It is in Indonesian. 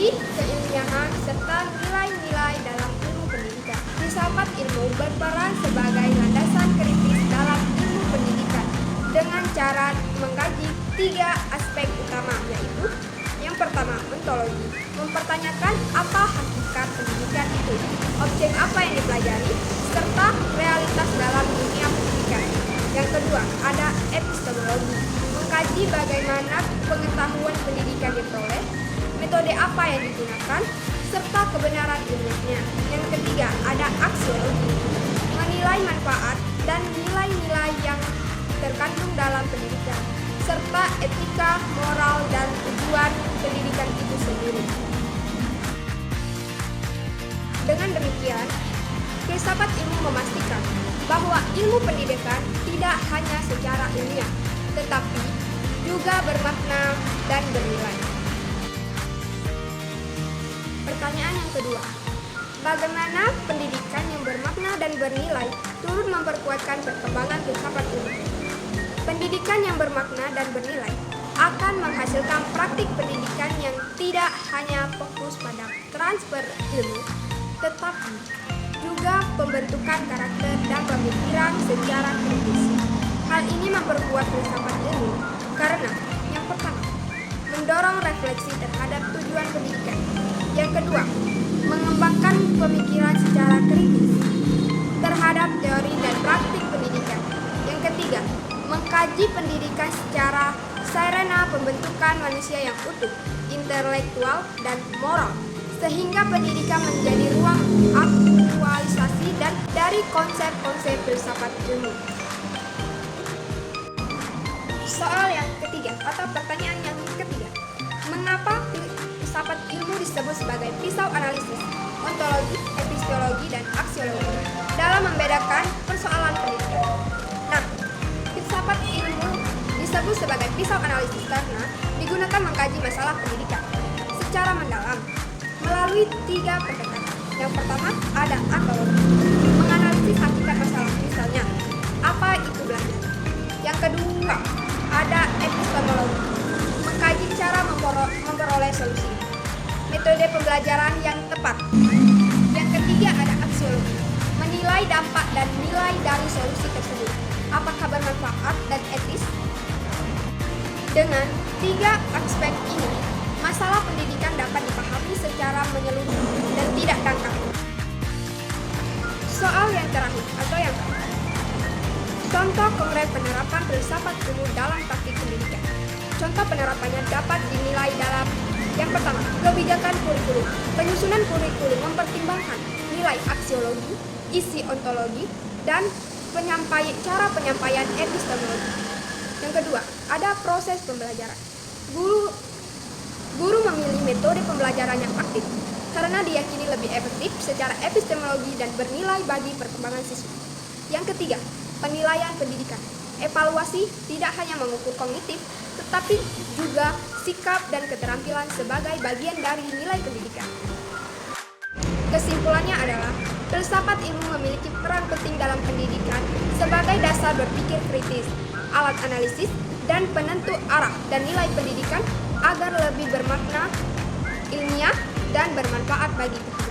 mengkaji keilmiahan serta nilai-nilai dalam ilmu pendidikan. Filsafat ilmu berperan sebagai landasan kritis dalam ilmu pendidikan dengan cara mengkaji 3 aspek utama, yaitu yang pertama, ontologi, mempertanyakan apa hakikat pendidikan itu, objek apa yang dipelajari, serta realitas dalam dunia pendidikan. Yang kedua, ada epistemologi, mengkaji bagaimana pengetahuan pendidikan diperoleh, metode apa yang digunakan, serta kebenaran ilmiahnya. Yang ketiga, ada aksiologi, menilai manfaat dan nilai-nilai yang terkandung dalam pendidikan, serta etika, moral, dan tujuan pendidikan itu sendiri. Dengan demikian, filsafat ilmu memastikan bahwa ilmu pendidikan tidak hanya secara ilmiah, tetapi juga bermakna dan bernilai. Pertanyaan yang kedua, bagaimana pendidikan yang bermakna dan bernilai turut memperkuatkan perkembangan filsafat ilmu? Pendidikan yang bermakna dan bernilai akan menghasilkan praktik pendidikan yang tidak hanya fokus pada transfer ilmu, tetapi juga pembentukan karakter dan pemikiran secara kritis. Hal ini memperkuat filsafat ilmu karena yang pertama, mendorong refleksi terhadap tujuan pendidikan. Yang kedua, mengembangkan pemikiran secara kritis terhadap teori dan praktik pendidikan. Yang ketiga, mengkaji pendidikan secara sarana pembentukan manusia yang utuh, intelektual, dan moral, sehingga pendidikan menjadi ruang aktualisasi dan dari konsep-konsep filsafat ilmu. Soal yang ketiga atau pertanyaan yang ketiga, mengapa filsafat ilmu disebut sebagai pisau analisis, ontologi, epistemologi, dan aksiologi dalam membedakan persoalan pendidikan? Nah, filsafat ilmu disebut sebagai pisau analisis karena digunakan mengkaji masalah pendidikan secara mendalam melalui 3 pendekatan. Yang pertama ada ontologi, menganalisis hakikat masalah, misalnya apa itu belajar. Yang kedua ada epistemologi, mengkaji cara memperoleh solusi, metode pembelajaran yang tepat. Yang ketiga ada aksiologi, menilai dampak dan nilai dari solusi tersebut, apakah bermanfaat dan etis. Dengan 3 aspek ini, masalah pendidikan dapat dipahami secara menyeluruh dan tidak dangkal. Soal yang terakhir atau yang keempat, contoh konkret penerapan filsafat ilmu dalam praktik pendidikan. Contoh penerapannya dapat dinilai dalam yang pertama, kebijakan kurikulum. Penyusunan kurikulum mempertimbangkan nilai aksiologi, isi ontologi, dan cara penyampaian epistemologi. Yang kedua, ada proses pembelajaran. Guru memilih metode pembelajaran yang aktif karena diyakini lebih efektif secara epistemologi dan bernilai bagi perkembangan siswa. Yang ketiga, penilaian pendidikan. Evaluasi tidak hanya mengukur kognitif, tetapi juga sikap dan keterampilan sebagai bagian dari nilai pendidikan. Kesimpulannya adalah, filsafat ilmu memiliki peran penting dalam pendidikan sebagai dasar berpikir kritis, alat analisis, dan penentu arah dan nilai pendidikan agar lebih bermakna, ilmiah, dan bermanfaat bagi kita.